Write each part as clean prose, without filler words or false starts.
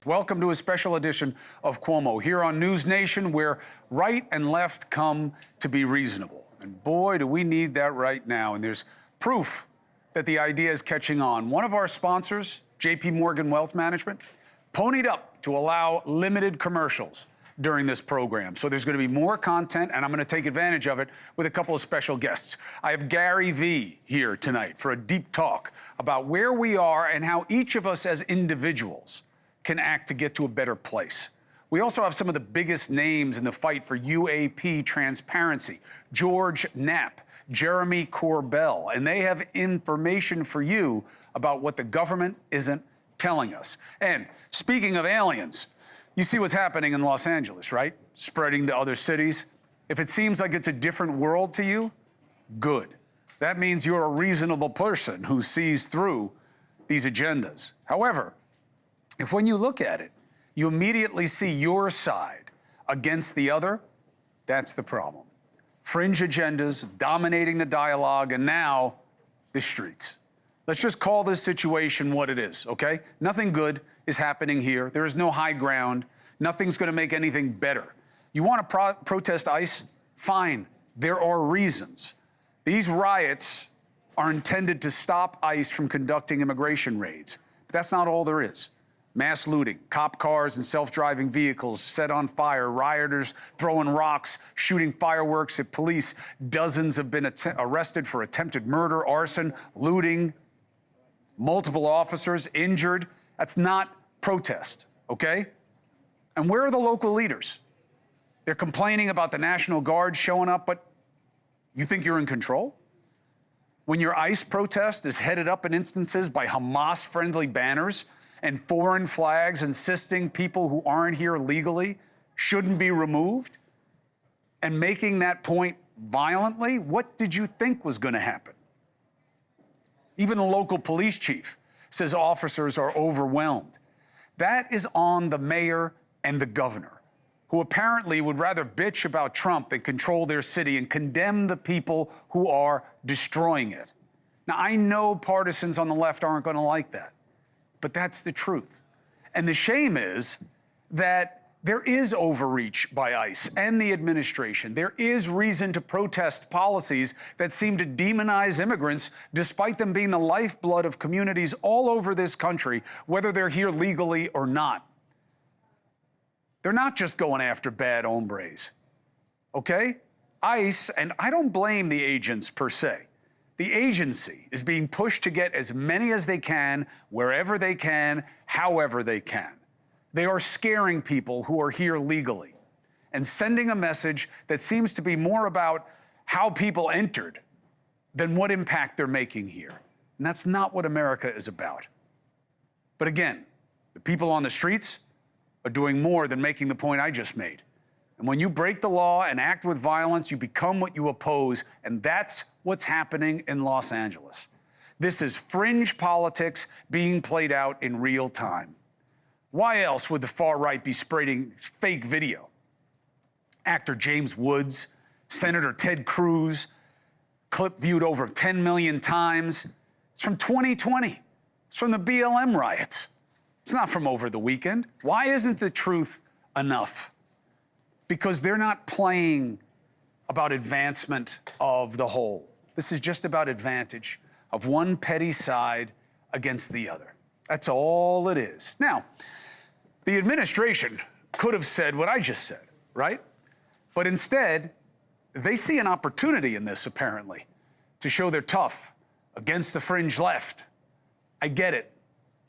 Welcome to a special edition of Cuomo here on NewsNation, where right and left come to be reasonable. And boy, do we need that right now. And there's proof that the idea is catching on. One of our sponsors, JP Morgan Wealth Management, ponied up to allow limited commercials during this program. So there's going to be more content, and I'm going to take advantage of it with a couple of special guests. I have Gary Vee here tonight for a deep talk about where we are and how each of us as individuals can act to get to a better place. We also have some of the biggest names in the fight for UAP transparency. George Knapp, Jeremy Corbell, and they have information for you about what the government isn't telling us. And speaking of aliens, you see what's happening in Los Angeles, right? Spreading to other cities. If it seems like it's a different world to you, good. That means you're a reasonable person who sees through these agendas. However, if when you look at it, you immediately see your side against the other, that's the problem. Fringe agendas dominating the dialogue, and now the streets. Let's just call this situation what it is, okay? Nothing good is happening here. There is no high ground. Nothing's going to make anything better. You want to protest ICE? Fine. There are reasons. These riots are intended to stop ICE from conducting immigration raids. But that's not all there is. Mass looting, cop cars and self-driving vehicles set on fire, rioters throwing rocks, shooting fireworks at police. Dozens have been arrested for attempted murder, arson, looting, multiple officers injured. That's not protest, okay? And where are the local leaders? They're complaining about the National Guard showing up, but you think you're in control? When your ICE protest is headed up in instances by Hamas-friendly banners and foreign flags insisting people who aren't here legally shouldn't be removed, and making that point violently, what did you think was going to happen? Even the local police chief says officers are overwhelmed. That is on the mayor and the governor, who apparently would rather bitch about Trump than control their city and condemn the people who are destroying it. Now, I know partisans on the left aren't going to like that, but that's the truth. And the shame is that there is overreach by ICE and the administration. There is reason to protest policies that seem to demonize immigrants, despite them being the lifeblood of communities all over this country, whether they're here legally or not. They're not just going after bad hombres, okay? ICE, and I don't blame the agents per se. The agency is being pushed to get as many as they can, wherever they can, however they can. They are scaring people who are here legally and sending a message that seems to be more about how people entered than what impact they're making here. And that's not what America is about. But again, the people on the streets are doing more than making the point I just made. And when you break the law and act with violence, you become what you oppose, and that's what's happening in Los Angeles. This is fringe politics being played out in real time. Why else would the far right be spreading fake video? Actor James Woods, Senator Ted Cruz, clip viewed over 10 million times. It's from 2020. It's from the BLM riots. It's not from over the weekend. Why isn't the truth enough? Because they're not playing about advancement of the whole. This is just about advantage of one petty side against the other. That's all it is. Now, the administration could have said what I just said, right? But instead, they see an opportunity in this, apparently, to show they're tough against the fringe left. I get it.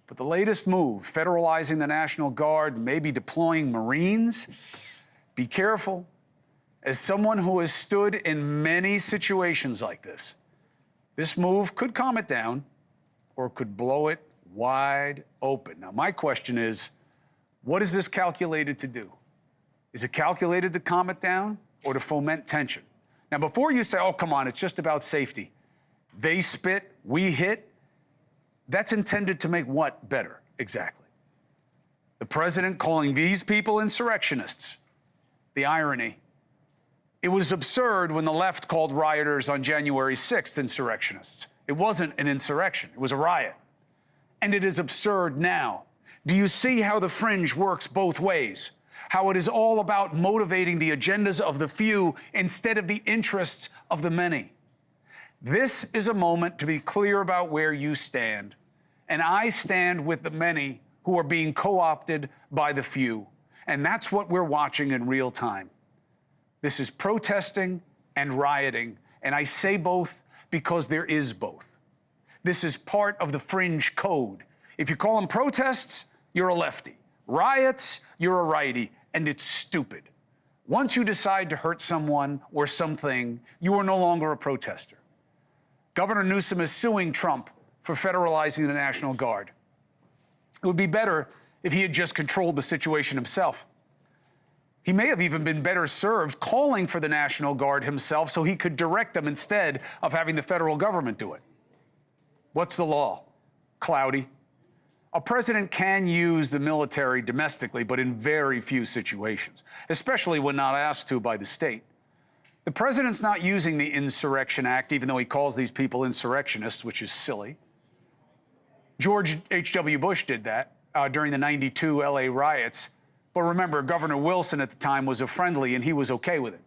But the latest move, federalizing the National Guard, maybe deploying Marines, be careful. As someone who has stood in many situations like this move could calm it down or could blow it wide open. Now, my question is, what is this calculated to do? Is it calculated to calm it down or to foment tension? Now, before you say, oh, come on, it's just about safety. They spit, we hit. That's intended to make what better, exactly? The president calling these people insurrectionists. The irony. It was absurd when the left called rioters on January 6th insurrectionists. It wasn't an insurrection. It was a riot. And it is absurd now Do you see how the fringe works both ways? How it is all about motivating the agendas of the few instead of the interests of the many? This is a moment to be clear about where you stand. And I stand with the many who are being co-opted by the few. And that's what we're watching in real time. This is protesting and rioting. And I say both because there is both. This is part of the fringe code. If you call them protests, you're a lefty. Riots, you're a righty, and it's stupid. Once you decide to hurt someone or something, you are no longer a protester. Governor Newsom is suing Trump for federalizing the National Guard. It would be better if he had just controlled the situation himself. He may have even been better served calling for the National Guard himself so he could direct them instead of having the federal government do it. What's the law? Cloudy. A president can use the military domestically, but in very few situations, especially when not asked to by the state. The president's not using the Insurrection Act, even though he calls these people insurrectionists, which is silly. George H.W. Bush did that during the '92 L.A. riots. But remember, Governor Wilson at the time was a friendly, and he was okay with it.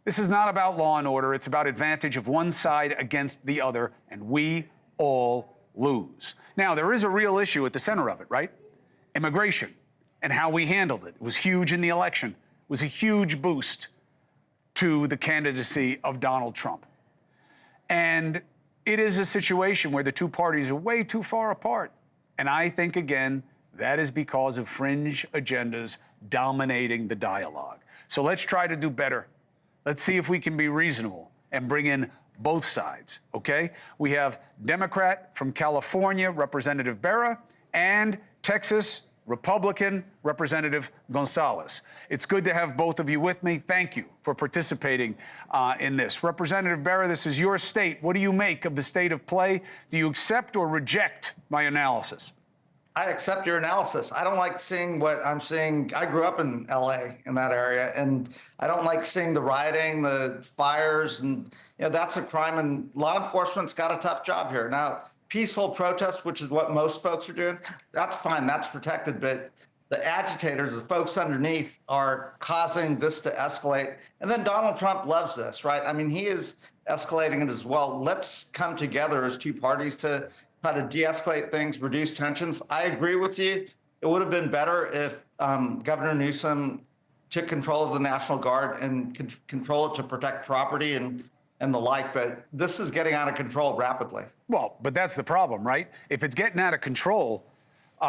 This is not about law and order. It's about advantage of one side against the other, and we all lose. Now, there is a real issue at the center of it, right? Immigration and how we handled it. It was huge in the election. It was a huge boost to the candidacy of Donald Trump. And it is a situation where the two parties are way too far apart. And I think, again, that is because of fringe agendas dominating the dialogue. So let's try to do better. Let's see if we can be reasonable and bring in both sides, okay? We have Democrat from California, Representative Berra, and Texas Republican Representative Gonzalez. It's good to have both of you with me. Thank you for participating in this. Representative Berra, this is your state. What do you make of the state of play? Do you accept or reject my analysis? I accept your analysis. I don't like seeing what I'm seeing. I grew up in LA, in that area, and I don't like seeing the rioting, the fires, and that's a crime, and law enforcement's got a tough job here. Now, peaceful protest, which is what most folks are doing, that's fine, that's protected, but the agitators, the folks underneath, are causing this to escalate. And then Donald Trump loves this, right? I mean, he is escalating it as well. Let's come together as two parties to try to de-escalate things, reduce tensions. I agree with you. It would have been better if Governor Newsom took control of the National Guard and control it to protect property and the like, but this is getting out of control rapidly. Well, but that's the problem, right? If it's getting out of control,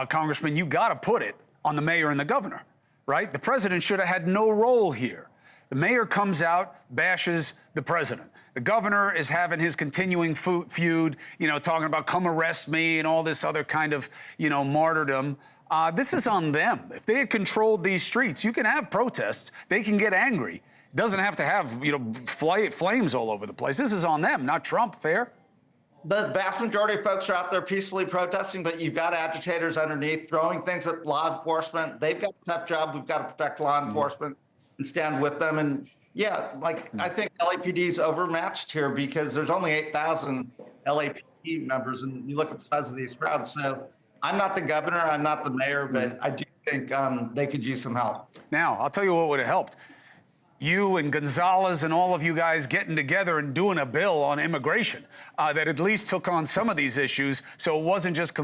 Congressman, you got to put it on the mayor and the governor, right? The president should have had no role here. The mayor comes out, bashes the president. The governor is having his continuing feud, talking about come arrest me and all this other kind of, martyrdom. This is on them. If they had controlled these streets, you can have protests. They can get angry. It doesn't have to have, flames all over the place. This is on them, not Trump. Fair? The vast majority of folks are out there peacefully protesting, but you've got agitators underneath throwing things at law enforcement. They've got a tough job. We've got to protect law enforcement and stand with them. And yeah, I think LAPD is overmatched here because there's only 8,000 LAPD members, and you look at the size of these crowds. So I'm not the governor, I'm not the mayor, but I do think they could use some help. Now, I'll tell you what would have helped. You and Gonzalez and all of you guys getting together and doing a bill on immigration that at least took on some of these issues, so it wasn't just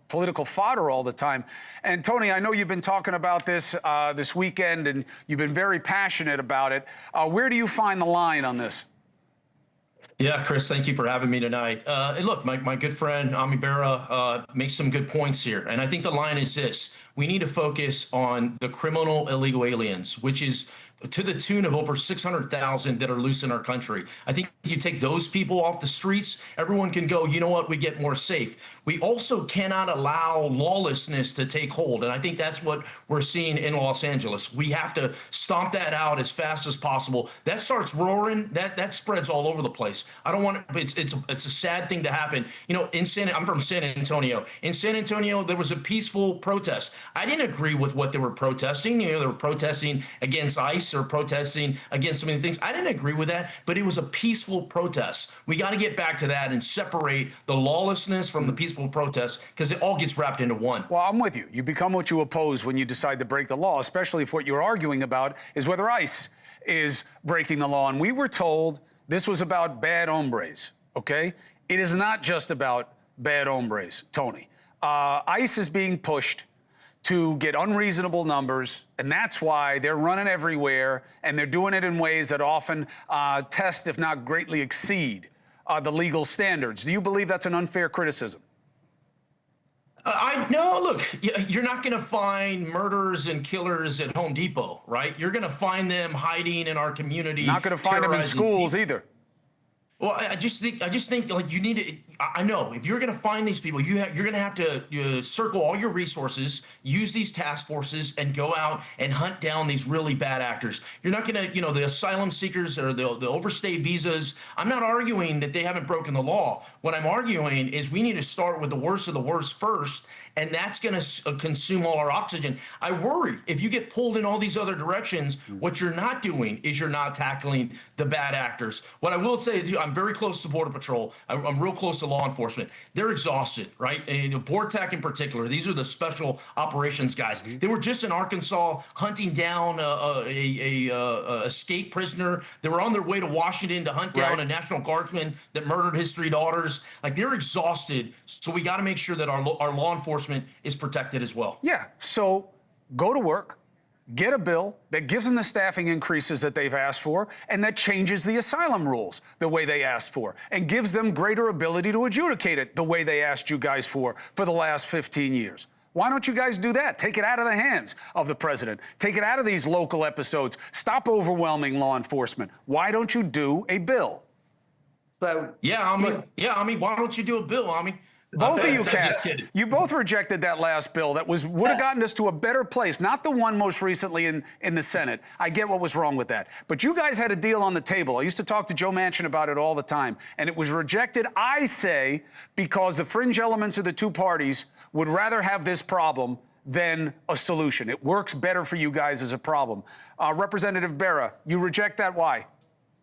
political fodder all the time. And Tony, I know you've been talking about this this weekend, and you've been very passionate about it. Where do you find the line on this? Yeah, Chris, thank you for having me tonight. Look, my good friend Ami Berra makes some good points here. And I think the line is this. We need to focus on the criminal illegal aliens, which is to the tune of over 600,000 that are loose in our country. I think you take those people off the streets, everyone can go, you know what, we get more safe. We also cannot allow lawlessness to take hold. And I think that's what we're seeing in Los Angeles. We have to stomp that out as fast as possible. That starts roaring, that spreads all over the place. I don't want it's a sad thing to happen. I'm from San Antonio. In San Antonio, there was a peaceful protest. I didn't agree with what they were protesting. You know, they were protesting against ICE or protesting against so many things. I didn't agree with that, but it was a peaceful protest. We got to get back to that and separate the lawlessness from the peaceful protest, because it all gets wrapped into one. Well, I'm with you. You become what you oppose when you decide to break the law, especially if what you're arguing about is whether ICE is breaking the law. And we were told this was about bad hombres, okay? It is not just about bad hombres, Tony. ICE is being pushed to get unreasonable numbers, and that's why they're running everywhere, and they're doing it in ways that often test, if not greatly exceed, the legal standards. Do you believe that's an unfair criticism? No, look, you're not going to find murderers and killers at Home Depot, right? You're going to find them hiding in our community. Not going to find them in schools people. Either. Well, I just think like you need to. I know if you're going to find these people, you're going to have to circle all your resources, use these task forces, and go out and hunt down these really bad actors. You're not going to, the asylum seekers or the overstay visas. I'm not arguing that they haven't broken the law. What I'm arguing is we need to start with the worst of the worst first, and that's going to consume all our oxygen. I worry if you get pulled in all these other directions, what you're not doing is you're not tackling the bad actors. What I will say is I'm very close to Border Patrol. I'm real close to law enforcement. They're exhausted, right? And BORTAC in particular, these are the special operations guys. They were just in Arkansas hunting down a escape prisoner. They were on their way to Washington to hunt down a National Guardsman that murdered his 3 daughters. Like, they're exhausted. So we got to make sure that our law enforcement is protected as well. Yeah. So go to work. Get a bill that gives them the staffing increases that they've asked for, and that changes the asylum rules the way they asked for, and gives them greater ability to adjudicate it the way they asked you guys for the last 15 years. Why don't you guys do that? Take it out of the hands of the president. Take it out of these local episodes. Stop overwhelming law enforcement. Why don't you do a bill? So I mean, why don't you do a bill? I mean, both of you cats, you both rejected that last bill that would have gotten us to a better place, not the one most recently in the Senate. I get what was wrong with that. But you guys had a deal on the table. I used to talk to Joe Manchin about it all the time, and it was rejected, I say, because the fringe elements of the two parties would rather have this problem than a solution. It works better for you guys as a problem. Representative Bera, you reject that. Why?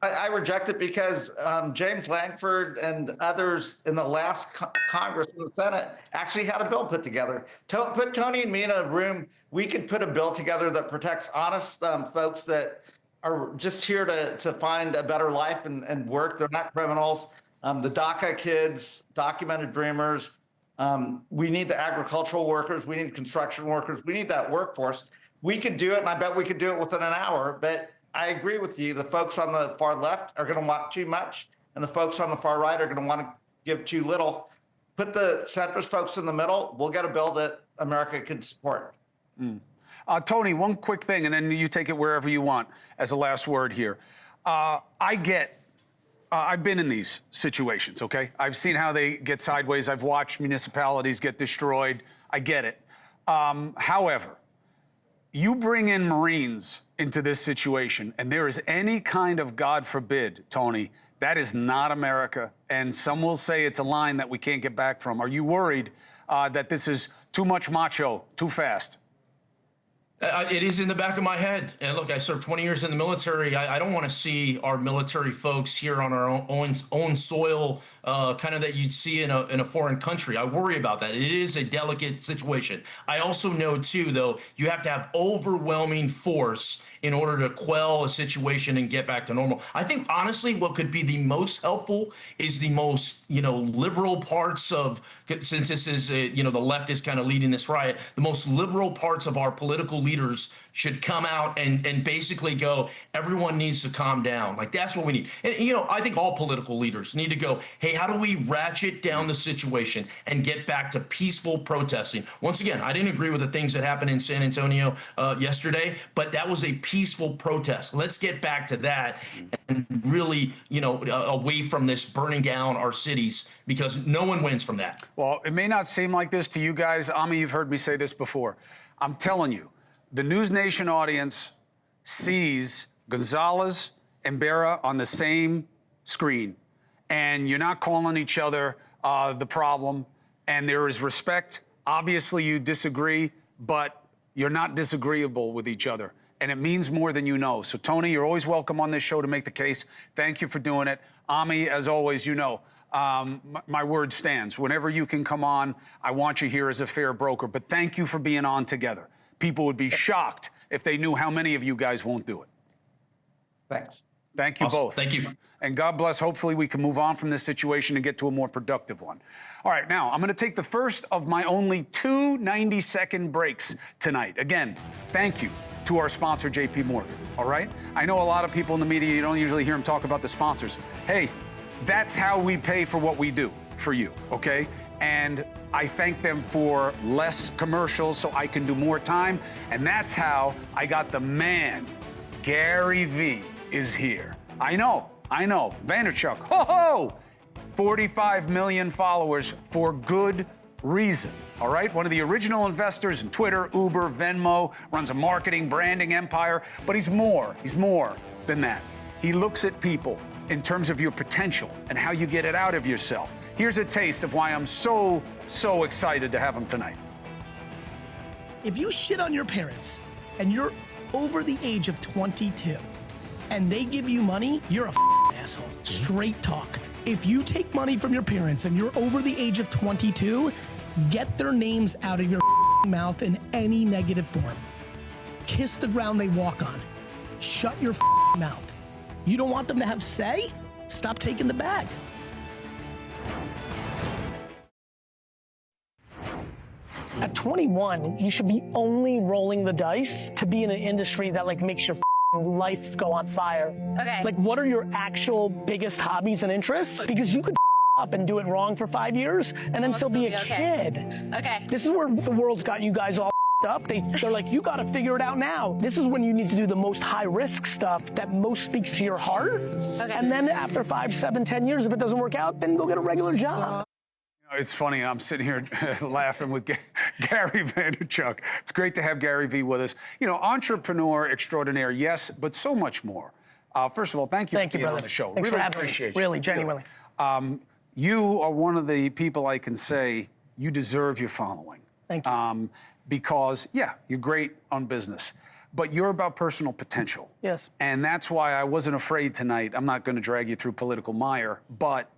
I reject it because James Lankford and others in the last Congress and the Senate actually had a bill put together. Put Tony and me in a room, we could put a bill together that protects honest folks that are just here to find a better life and work. They're not criminals. The DACA kids, documented dreamers. We need the agricultural workers. We need construction workers. We need that workforce. We could do it, and I bet we could do it within an hour, but I agree with you. The folks on the far left are going to want too much, and the folks on the far right are going to want to give too little. Put the centrist folks in the middle. We'll get a bill that America can support. Tony, one quick thing, and then you take it wherever you want as a last word here. I've been in these situations, okay? I've seen how they get sideways. I've watched municipalities get destroyed. I get it. However, you bring in Marines into this situation, and there is any kind of, God forbid, Tony, that is not America. And some will say it's a line that we can't get back from. Are you worried that this is too much macho, too fast? It is in the back of my head. And look, I served 20 years in the military. I don't want to see our military folks here on our own soil, kind of that you'd see in a foreign country. I worry about that. It is a delicate situation. I also know, too, though, you have to have overwhelming force in order to quell a situation and get back to normal. I think, honestly, what could be the most helpful is the most, liberal parts of, since this is, the left is kind of leading this riot, the most liberal parts of our political leaders should come out and basically go, everyone needs to calm down. Like, that's what we need. And, I think all political leaders need to go, hey, how do we ratchet down the situation and get back to peaceful protesting? Once again, I didn't agree with the things that happened in San Antonio yesterday, but that was a peaceful protest. Let's get back to that and really, away from this burning down our cities, because no one wins from that. Well, it may not seem like this to you guys. Ami, you've heard me say this before. I'm telling you, the NewsNation audience sees Gonzalez and Bera on the same screen, and you're not calling each other the problem, and there is respect. Obviously, you disagree. but you're not disagreeable with each other. And it means more than you know. So, Tony, you're always welcome on this show to make the case. Thank you for doing it. Ami, as always, you know, my word stands. Whenever you can come on, I want you here as a fair broker. But thank you for being on together. People would be shocked if they knew how many of you guys won't do it. Thanks. Thank you both. Thank you. And God bless. Hopefully we can move on from this situation and get to a more productive one. All right, now I'm going to take the first of my only 2 90-second breaks tonight. Again, thank you to our sponsor, JP Morgan. All right? I know a lot of people in the media, you don't usually hear them talk about the sponsors. Hey, that's how we pay for what we do for you, okay? And I thank them for less commercials so I can do more time. And that's how I got the man, Gary Vee, is here. I know. Vaynerchuk, ho ho! 45 million followers for good reason. All right? One of the original investors in Twitter, Uber, Venmo, runs a marketing, branding empire, but he's more than that. He looks at people in terms of your potential and how you get it out of yourself. Here's a taste of why I'm so excited to have him tonight. If you shit on your parents and you're over the age of 22 and they give you money, you're a asshole. Straight talk. If you take money from your parents and you're over the age of 22, get their names out of your mouth in any negative form. Kiss the ground they walk on. Shut your mouth. You don't want them to have say? Stop taking the bag. At 21, you should be only rolling the dice to be in an industry that like makes your life go on fire. Okay. Like, what are your actual biggest hobbies and interests? Because you could up and do it wrong for 5 years and then still be a kid. Okay. This is where the world's got you guys all up. They're like, you got to figure it out now. This is when you need to do the most high risk stuff that most speaks to your heart. Okay. And then after 5, 7, 10 years, if it doesn't work out, then go get a regular job. It's funny, I'm sitting here laughing with Gary Vaynerchuk. It's great to have Gary Vee with us. You know, entrepreneur extraordinaire, yes, but so much more. First of all, thank you for being on the show. Thanks really for having appreciate me. you. Really, genuinely. You are one of the people I can say you deserve your following. Thank you. Because, yeah, you're great on business, but you're about personal potential. Yes. And that's why I wasn't afraid tonight. I'm not going to drag you through political mire, but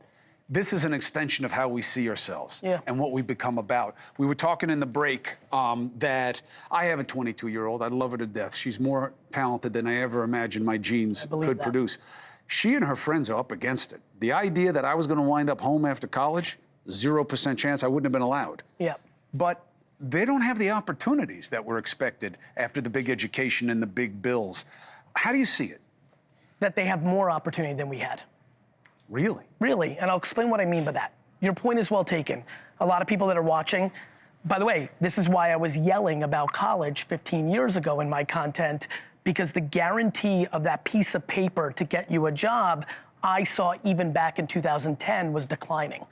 this is an extension of how we see ourselves and what we become about. We were talking in the break that I have a 22-year-old. I love her to death. She's more talented than I ever imagined my genes could produce. She and her friends are up against it. The idea that I was going to wind up home after college, 0% chance I wouldn't have been allowed. Yeah. But they don't have the opportunities that were expected after the big education and the big bills. How do you see it? That they have more opportunity than we had. Really? Really, and I'll explain what I mean by that. Your point is well taken. A lot of people that are watching, by the way, this is why I was yelling about college 15 years ago in my content, because the guarantee of that piece of paper to get you a job, I saw even back in 2010 was declining.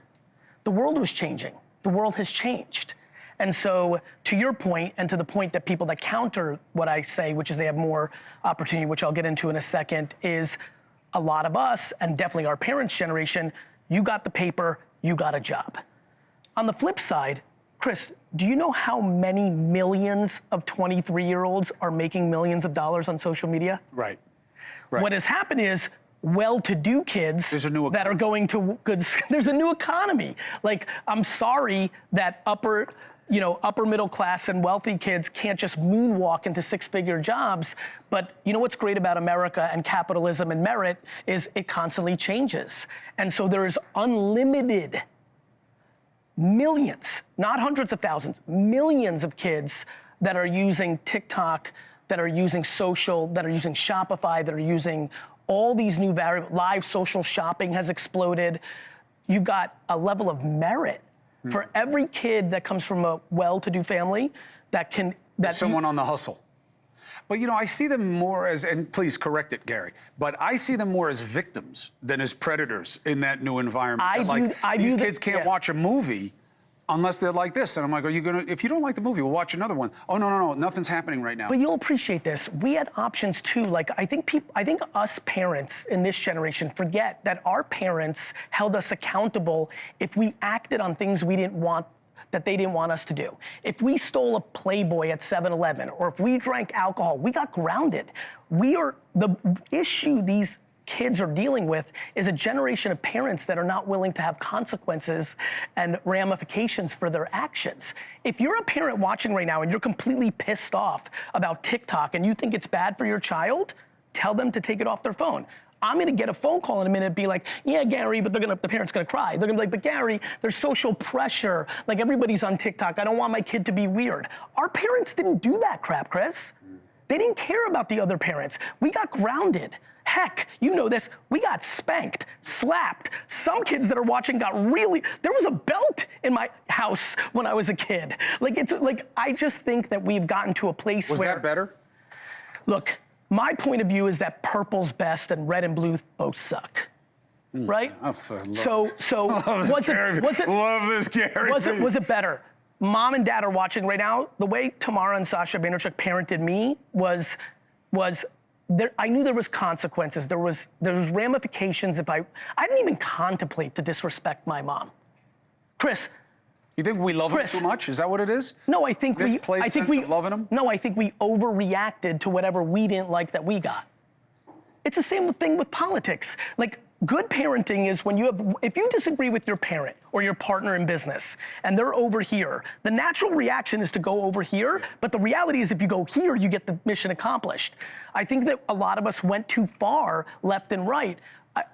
The world was changing. The world has changed. And so to your point, and to the point that people that counter what I say, which is they have more opportunity, which I'll get into in a second, is a lot of us, and definitely our parents' generation, you got the paper, you got a job. On the flip side, Chris, do you know how many millions of 23-year-olds are making millions of dollars on social media? Right. What has happened is well-to-do kids that are going to good, there's a new economy. Like, I'm sorry that upper middle class and wealthy kids can't just moonwalk into six-figure jobs. But you know what's great about America and capitalism and merit is it constantly changes. And so there is unlimited millions, not hundreds of thousands, millions of kids that are using TikTok, that are using social, that are using Shopify, that are using all these new variables. Live social shopping has exploded. You've got a level of merit for every kid that comes from a well-to-do family that can... someone on the hustle. But, you know, I see them more as, and please correct it, Gary, but I see them more as victims than as predators in that new environment. These kids can't watch a movie unless they're like this. And I'm like, are you going to, if you don't like the movie, we'll watch another one. Oh, no, nothing's happening right now. But you'll appreciate this. We had options too. Like, I think us parents in this generation forget that our parents held us accountable if we acted on things we didn't want that they didn't want us to do. If we stole a Playboy at 7-Eleven, or if we drank alcohol, we got grounded. The issue these kids are dealing with is a generation of parents that are not willing to have consequences and ramifications for their actions. If you're a parent watching right now and you're completely pissed off about TikTok and you think it's bad for your child, tell them to take it off their phone. I'm gonna get a phone call in a minute and be like, yeah, Gary, but the parent's gonna cry. They're gonna be like, but Gary, there's social pressure. Like, everybody's on TikTok. I don't want my kid to be weird. Our parents didn't do that crap, Chris. They didn't care about the other parents. We got grounded. Heck, you know this, we got spanked, slapped. Some kids that are watching got there was a belt in my house when I was a kid. I just think that we've gotten to a place where— Was that better? Look, my point of view is that purple's best and red and blue both suck, right? Oh, love this, Gary. Was it better? Mom and dad are watching right now. The way Tamara and Sasha Vaynerchuk parented me was I knew there was consequences. There was ramifications if I didn't even contemplate to disrespect my mom. Chris. You think we love him too much? Is that what it is? No, I think we loving him? No, I think we overreacted to whatever we didn't like that we got. It's the same thing with politics. Like, good parenting is if you disagree with your parent or your partner in business and they're over here, the natural reaction is to go over here, but the reality is if you go here, you get the mission accomplished. I think that a lot of us went too far left and right.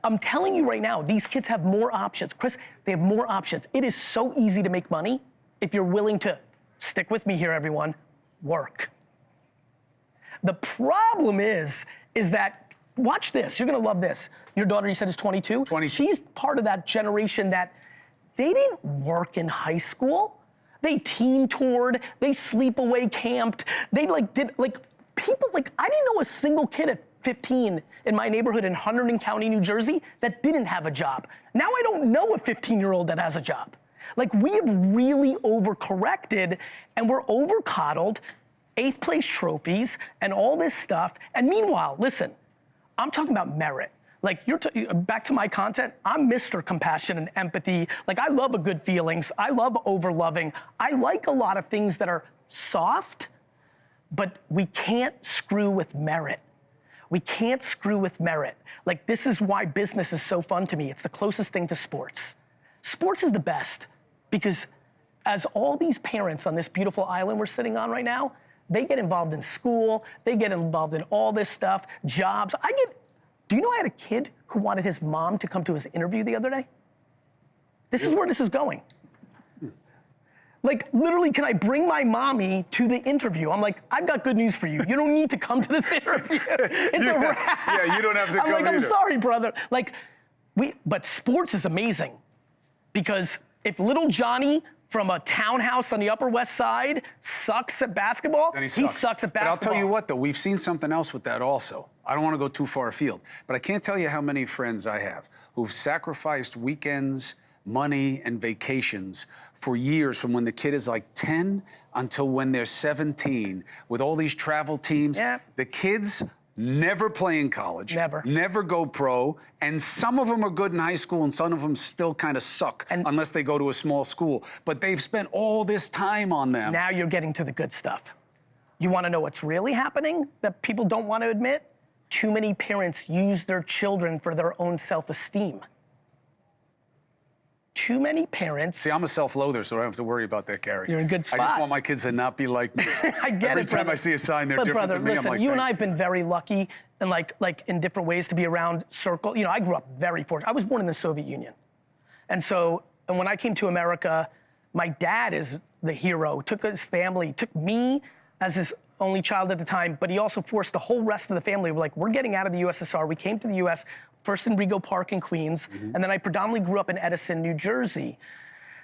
I'm telling you right now, these kids have more options. Chris, they have more options. It is so easy to make money if you're willing to, stick with me here, everyone, work. The problem is that, watch this, you're gonna love this. Your daughter, you said, is 22? 22. She's part of that generation that they didn't work in high school. They teen toured, they sleepaway camped, they I didn't know a single kid at 15 in my neighborhood in Hunterdon County, New Jersey, that didn't have a job. Now I don't know a 15-year-old that has a job. Like, we have really overcorrected and we're over-coddled, 8th place trophies and all this stuff. And meanwhile, listen, I'm talking about merit. Like, back to my content, I'm Mr. Compassion and Empathy. Like, I love a good feelings. I love over-loving. I like a lot of things that are soft, but we can't screw with merit. We can't screw with merit. Like, this is why business is so fun to me. It's the closest thing to sports. Sports is the best because as all these parents on this beautiful island we're sitting on right now, they get involved in school, they get involved in all this stuff, jobs. Do you know I had a kid who wanted his mom to come to his interview the other day? This is where this is going. Like, literally, can I bring my mommy to the interview? I'm like, I've got good news for you. You don't need to come to this interview. It's a wrap. Yeah, you don't have to come I'm either. sorry, brother. But sports is amazing because if little Johnny from a townhouse on the Upper West Side sucks at basketball, then he sucks at basketball. But I'll tell you what, though, we've seen something else with that also. I don't want to go too far afield, but I can't tell you how many friends I have who've sacrificed weekends, money, and vacations for years, from when the kid is like 10 until when they're 17, with all these travel teams. Yeah. The kids never play in college. Never go pro. And some of them are good in high school and some of them still kind of suck unless they go to a small school. But they've spent all this time on them. Now you're getting to the good stuff. You want to know what's really happening that people don't want to admit? Too many parents use their children for their own self-esteem. Too many parents. See, I'm a self-loather, so I don't have to worry about that, Gary. You're in a good spot. I just want my kids to not be like me. I get Every it, time brother. I see a sign they're But different brother, than me, listen, I'm like, you and I thank have been very lucky and like in different ways to be around circle. You know, I grew up very fortunate. I was born in the Soviet Union. And when I came to America, my dad is the hero, took his family, took me as his only child at the time, but he also forced the whole rest of the family. We're like, we're getting out of the USSR. We came to the US, first in Rego Park in Queens, and then I predominantly grew up in Edison, New Jersey.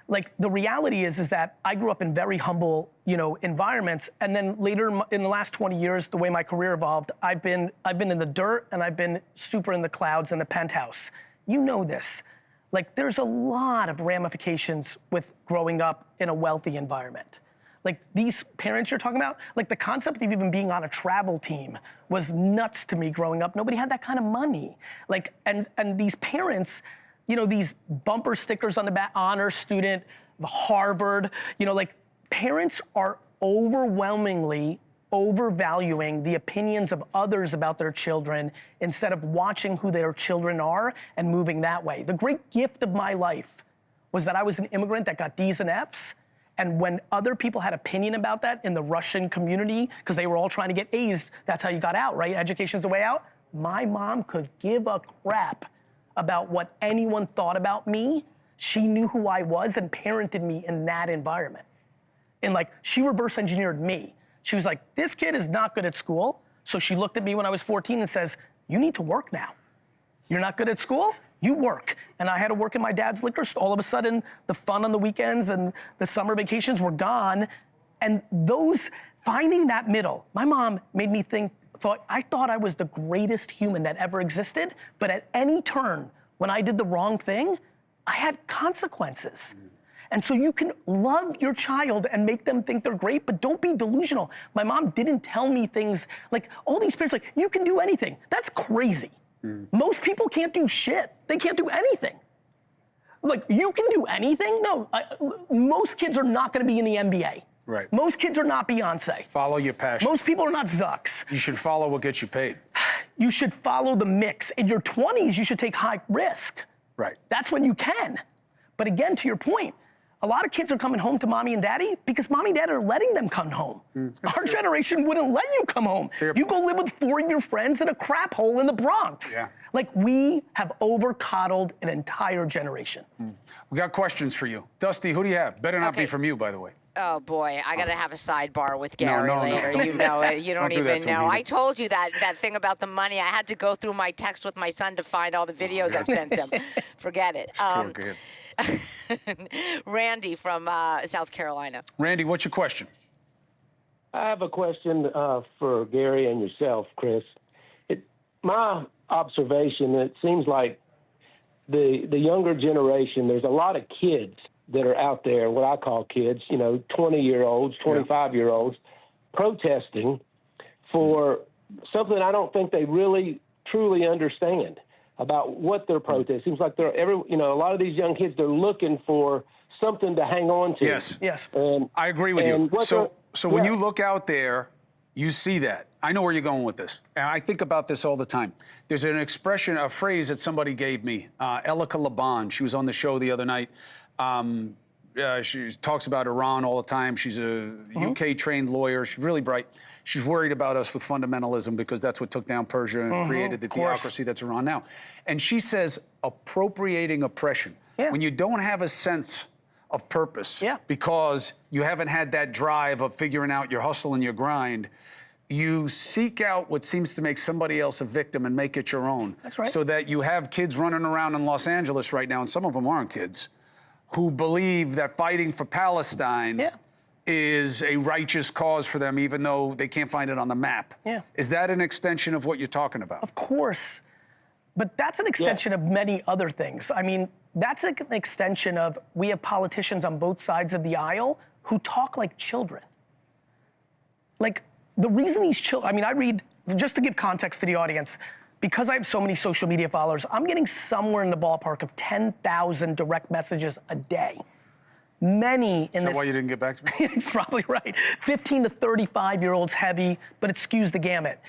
Like, the reality is that I grew up in very humble, environments, and then later in the last 20 years, the way my career evolved, I've been in the dirt and I've been super in the clouds in the penthouse. You know this. Like, there's a lot of ramifications with growing up in a wealthy environment. Like, these parents you're talking about, like, the concept of even being on a travel team was nuts to me growing up. Nobody had that kind of money. Like, and these parents, these bumper stickers on the back, honor student, the Harvard, like parents are overwhelmingly overvaluing the opinions of others about their children instead of watching who their children are and moving that way. The great gift of my life was that I was an immigrant that got D's and F's. And when other people had opinion about that in the Russian community, because they were all trying to get A's, that's how you got out, right? Education's the way out. My mom could give a crap about what anyone thought about me. She knew who I was and parented me in that environment. And like, she reverse engineered me. She was like, this kid is not good at school. So she looked at me when I was 14 and says, you need to work now. You're not good at school? You work. And I had to work in my dad's liquor store. All of a sudden, the fun on the weekends and the summer vacations were gone. And finding that middle, my mom made me I thought I was the greatest human that ever existed, but at any turn, when I did the wrong thing, I had consequences. And so you can love your child and make them think they're great, but don't be delusional. My mom didn't tell me things like, all these parents like, you can do anything. That's crazy. Most people can't do shit. They can't do anything. Like, you can do anything? No, most kids are not gonna be in the NBA. Right. Most kids are not Beyonce. Follow your passion. Most people are not Zucks. You should follow what gets you paid. You should follow the mix. In your 20s, you should take high risk. Right. That's when you can. But again, to your point, a lot of kids are coming home to mommy and daddy because mommy and dad are letting them come home. Our generation wouldn't let you come home. You go live with 4 of your friends in a crap hole in the Bronx. Yeah. Like, we have over-coddled an entire generation. We got questions for you. Dusty, who do you have? Better not be from you, by the way. Oh boy, I gotta have a sidebar with Gary later. Don't You do know that. it. You don't do that even to him know. either. I told you that thing about the money. I had to go through my text with my son to find all the videos I've sent him. Forget it. Poor kid. Randy from South Carolina. Randy, what's your question? I have a question for Gary and yourself, Chris. My observation, it seems like the younger generation, there's a lot of kids that are out there, what I call kids, 20-year-olds, 25-year-olds, protesting for something I don't think they really, truly understand about what they're protesting. Seems like a lot of these young kids, they're looking for something to hang on to. Yes. And I agree with you. So when yeah. you look out there, you see that. I know where you're going with this. And I think about this all the time. There's an expression, a phrase that somebody gave me, Elika Laban. She was on the show the other night. She talks about Iran all the time. She's a UK-trained lawyer. She's really bright. She's worried about us with fundamentalism because that's what took down Persia and created the theocracy that's Iran now. And she says appropriating oppression. Yeah. When you don't have a sense of purpose because you haven't had that drive of figuring out your hustle and your grind, you seek out what seems to make somebody else a victim and make it your own. That's right. So that you have kids running around in Los Angeles right now, and some of them aren't kids, who believe that fighting for Palestine is a righteous cause for them, even though they can't find it on the map. Yeah. Is that an extension of what you're talking about? Of course. But that's an extension of many other things. I mean, that's an extension of, we have politicians on both sides of the aisle who talk like children. Like, the reason these children, I mean, I read, just to give context to the audience, because I have so many social media followers, I'm getting somewhere in the ballpark of 10,000 direct messages a day. Many in this. Is that why you didn't get back to me? It's probably right. 15 to 35-year-olds heavy, but it skews the gamut.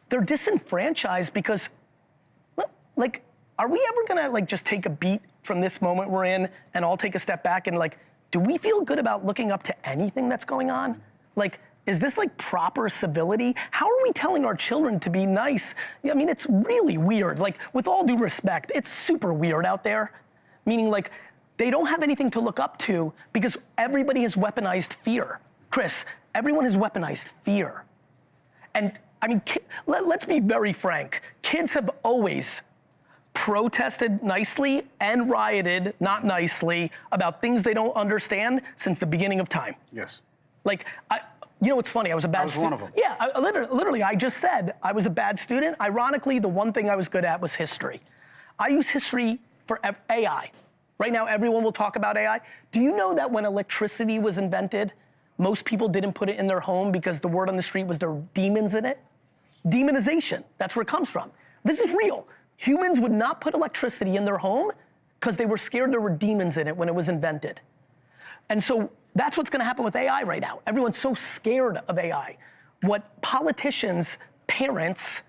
They're disenfranchised because, like, are we ever gonna like just take a beat from this moment we're in and all take a step back and like, do we feel good about looking up to anything that's going on? Like, is this like proper civility? How are we telling our children to be nice? I mean, it's really weird. Like, with all due respect, it's super weird out there. Meaning, like, they don't have anything to look up to because everybody has weaponized fear. Chris, everyone has weaponized fear. And I mean, let's be very frank. Kids have always protested nicely and rioted, not nicely, about things they don't understand since the beginning of time. Yes. Like, you know what's funny? I was a bad student. I was one of them. Yeah, literally, I just said I was a bad student. Ironically, the one thing I was good at was history. I use history for AI. Right now, everyone will talk about AI. Do you know that when electricity was invented, most people didn't put it in their home because the word on the street was there were demons in it? Demonization, that's where it comes from. This is real. Humans would not put electricity in their home because they were scared there were demons in it when it was invented. And so that's what's going to happen with AI right now. Everyone's so scared of AI. What politicians, parents,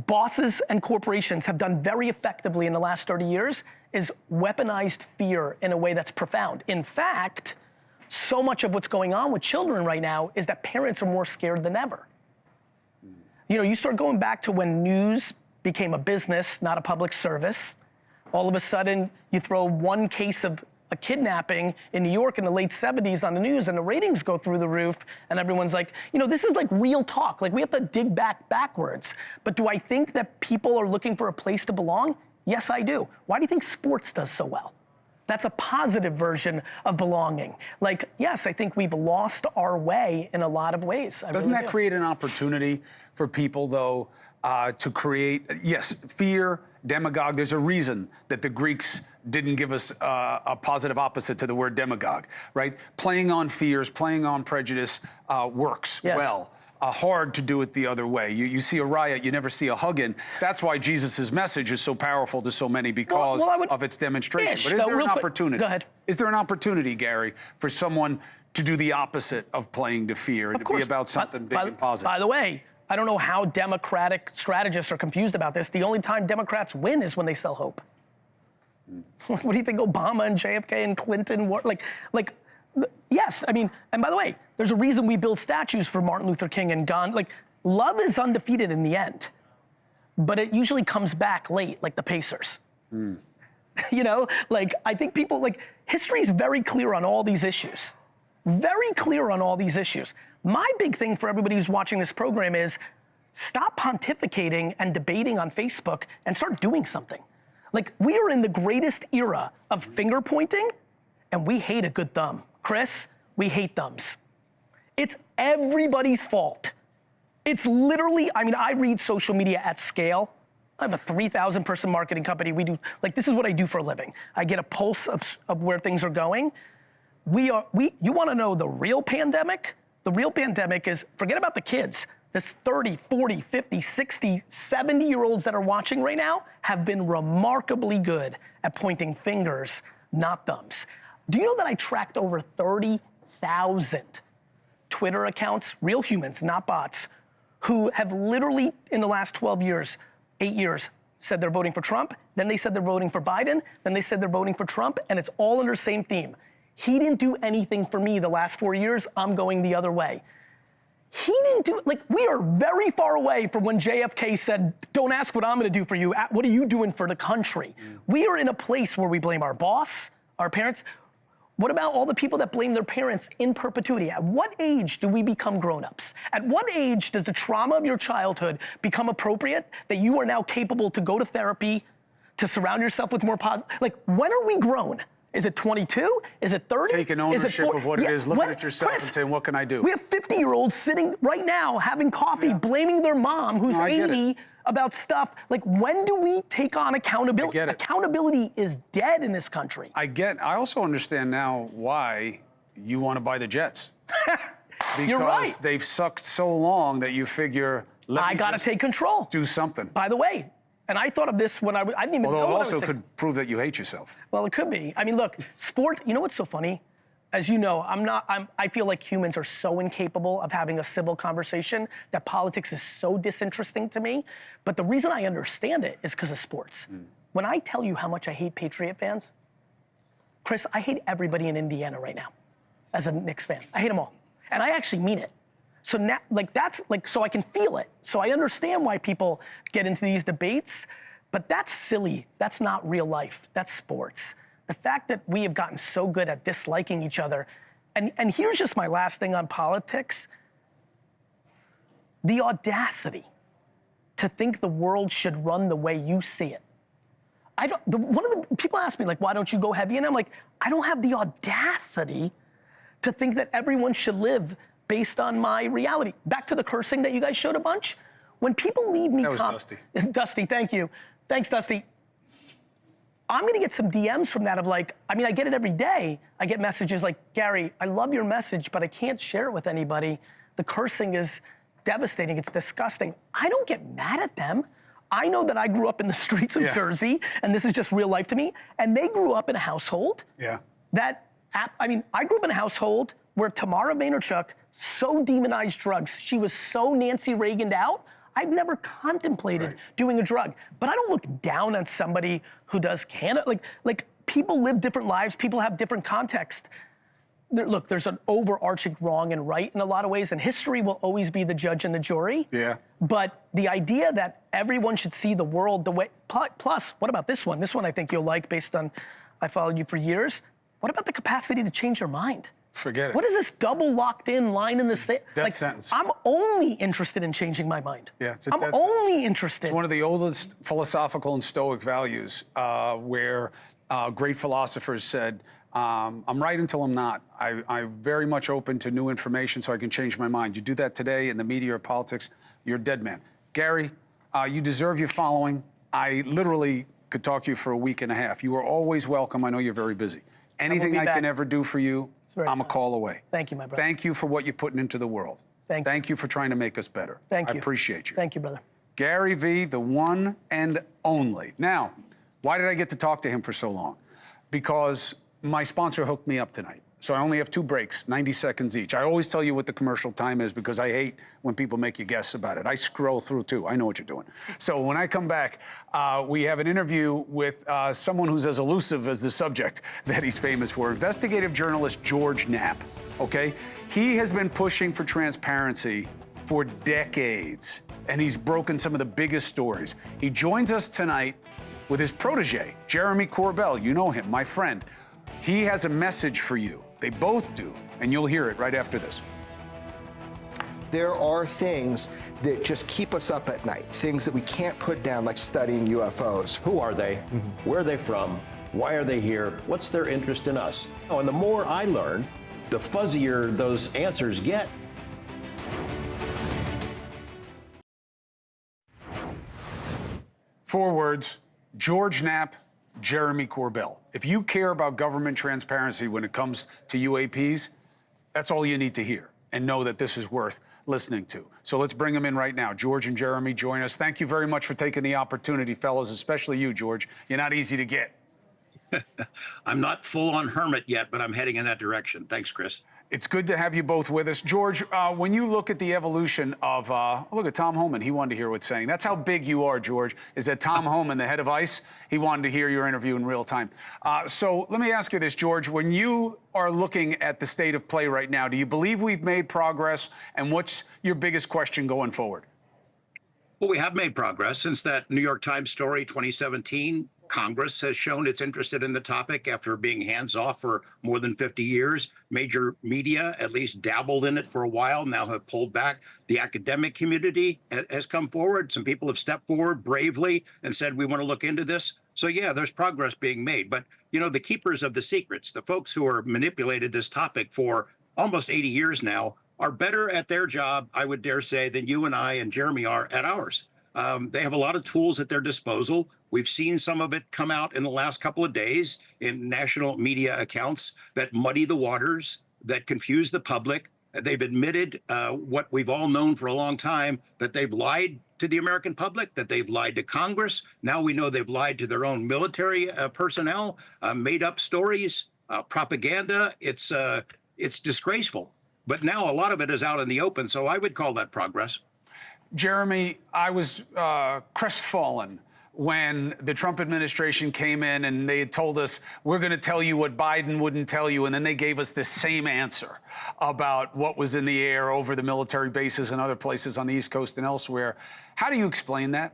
bosses, and corporations have done very effectively in the last 30 years is weaponized fear in a way that's profound. In fact, so much of what's going on with children right now is that parents are more scared than ever. You know, you start going back to when news became a business, not a public service. All of a sudden, you throw one case of a kidnapping in New York in the late 70s on the news and the ratings go through the roof and everyone's like, you know, this is like real talk. Like we have to dig backwards. But do I think that people are looking for a place to belong? Yes, I do. Why do you think sports does so well? That's a positive version of belonging. Like, yes, I think we've lost our way in a lot of ways. Doesn't that create an opportunity for people, though, to create, yes, fear, demagogue? There's a reason that the Greeks didn't give us a positive opposite to the word demagogue, right? Playing on fears, playing on prejudice works well. Hard to do it the other way. You see a riot, you never see a hugging. That's why Jesus' message is so powerful to so many because of its demonstration. But is there an opportunity? Go ahead. Is there an opportunity, Gary, for someone to do the opposite of playing to fear and to be about something big and positive? By the way, I don't know how Democratic strategists are confused about this. The only time Democrats win is when they sell hope. What do you think Obama and JFK and Clinton were? Yes, I mean, and by the way, there's a reason we build statues for Martin Luther King and Gandhi. Like, love is undefeated in the end, but it usually comes back late, like the Pacers. You know, like, I think people, like, history is very clear on all these issues. Very clear on all these issues. My big thing for everybody who's watching this program is stop pontificating and debating on Facebook and start doing something. Like, we are in the greatest era of finger pointing, and we hate a good thumb. Chris, we hate thumbs. It's everybody's fault. It's literally, I mean, I read social media at scale. I have a 3,000 person marketing company. We do, like, this is what I do for a living. I get a pulse of where things are going. You want to know the real pandemic? The real pandemic is, forget about the kids. This 30, 40, 50, 60, 70-year-olds that are watching right now have been remarkably good at pointing fingers, not thumbs. Do you know that I tracked over 30,000 Twitter accounts, real humans, not bots, who have literally, in the last 12 years, 8 years, said they're voting for Trump, then they said they're voting for Biden, then they said they're voting for Trump, and it's all under the same theme. He didn't do anything for me the last 4 years, I'm going the other way. He didn't do, like, we are very far away from when JFK said, don't ask what I'm gonna do for you, what are you doing for the country? We are in a place where we blame our boss, our parents. What about all the people that blame their parents in perpetuity? At what age do we become grown-ups? At what age does the trauma of your childhood become appropriate that you are now capable to go to therapy, to surround yourself with more positive? Like, when are we grown? Is it 22? Is it 30? Taking ownership of what it is, looking at yourself and saying, what can I do? We have 50-year-olds sitting right now having coffee, blaming their mom, who's 80, about stuff. Like, when do we take on accountability? Accountability is dead in this country. I also understand now why you want to buy the Jets. You're right. Because they've sucked so long that you figure, I got to take control. Do something. By the way, and I thought of this when I didn't even know what I was Although it also saying. could prove that you hate yourself. Well, it could be. I mean, look, sport, you know what's so funny? As you know, I feel like humans are so incapable of having a civil conversation that politics is so disinteresting to me. But the reason I understand it is because of sports. When I tell you how much I hate Patriot fans, Chris, I hate everybody in Indiana right now as a Knicks fan. I hate them all. And I actually mean it. So now, so I can feel it. So I understand why people get into these debates, but that's silly. That's not real life. That's sports. The fact that we have gotten so good at disliking each other, and here's just my last thing on politics. The audacity to think the world should run the way you see it. One of the people ask me, like, why don't you go heavy? And I'm like, I don't have the audacity to think that everyone should live based on my reality. Back to the cursing that you guys showed a bunch. When people leave me— That was Dusty. Dusty, thank you. Thanks, Dusty. I'm gonna get some DMs from that of like, I mean, I get it every day. I get messages like, Gary, I love your message, but I can't share it with anybody. The cursing is devastating, it's disgusting. I don't get mad at them. I know that I grew up in the streets of Jersey, and this is just real life to me, and they grew up in a household that I mean, I grew up in a household where Tamara Vaynerchuk so demonized drugs. She was so Nancy Reaganed out. I've never contemplated doing a drug, but I don't look down on somebody who does cannabis. Like people live different lives. People have different context. Look, there's an overarching wrong and right in a lot of ways, and history will always be the judge and the jury. Yeah. But the idea that everyone should see the world the way, plus, what about this one? This one I think you'll like based on, I followed you for years. What about the capacity to change your mind? Forget it. What is this double locked in line in the sand? Death sentence. I'm only interested in changing my mind. Yeah, it's a I'm death only sentence. interested. It's one of the oldest philosophical and Stoic values where great philosophers said, I'm right until I'm not. I'm very much open to new information so I can change my mind. You do that today in the media or politics, you're a dead man. Gary, you deserve your following. I literally could talk to you for a week and a half. You are always welcome. I know you're very busy. Anything I can ever do for you, I'm a call away. Thank you, my brother. Thank you for what you're putting into the world. Thank you for trying to make us better. Thank you. I appreciate you. Thank you, brother. Gary Vee, the one and only. Now, why did I get to talk to him for so long? Because my sponsor hooked me up tonight. So I only have 2 breaks, 90 seconds each. I always tell you what the commercial time is because I hate when people make you guess about it. I scroll through too. I know what you're doing. So when I come back, we have an interview with someone who's as elusive as the subject that he's famous for, investigative journalist George Knapp, okay? He has been pushing for transparency for decades, and he's broken some of the biggest stories. He joins us tonight with his protege, Jeremy Corbell. You know him, my friend. He has a message for you. They both do, and you'll hear it right after this. There are things that just keep us up at night, things that we can't put down, like studying UFOs. Who are they? Where are they from? Why are they here? What's their interest in us? Oh, and the more I learn, the fuzzier those answers get. Four words: George Knapp, Jeremy Corbell. If you care about government transparency when it comes to UAPs, that's all you need to hear and know that this is worth listening to. So let's bring them in right now. George and Jeremy join us. Thank you very much for taking the opportunity, fellas, especially you, George. You're not easy to get. I'm not full-on hermit yet, but I'm heading in that direction. Thanks, Chris. It's good to have you both with us. George, when you look at the evolution of, look at Tom Homan, he wanted to hear what's saying. That's how big you are, George, is that Tom Homan, the head of ICE, he wanted to hear your interview in real time. So let me ask you this, George, when you are looking at the state of play right now, do you believe we've made progress? And what's your biggest question going forward? Well, we have made progress since that New York Times story, 2017. Congress has shown it's interested in the topic after being hands-off for more than 50 years. Major media at least dabbled in it for a while, now have pulled back. The academic community has come forward. Some people have stepped forward bravely and said, we want to look into this. So, yeah, there's progress being made. But, you know, the keepers of the secrets, the folks who are manipulated this topic for almost 80 years now, are better at their job, I would dare say, than you and I and Jeremy are at ours. They have a lot of tools at their disposal. We've seen some of it come out in the last couple of days in national media accounts that muddy the waters, that confuse the public. They've admitted what we've all known for a long time, that they've lied to the American public, that they've lied to Congress. Now we know they've lied to their own military personnel, made up stories, propaganda. It's disgraceful. But now a lot of it is out in the open, so I would call that progress. Jeremy, I was crestfallen when the Trump administration came in and they had told us, we're going to tell you what Biden wouldn't tell you. And then they gave us the same answer about what was in the air over the military bases and other places on the East Coast and elsewhere. How do you explain that?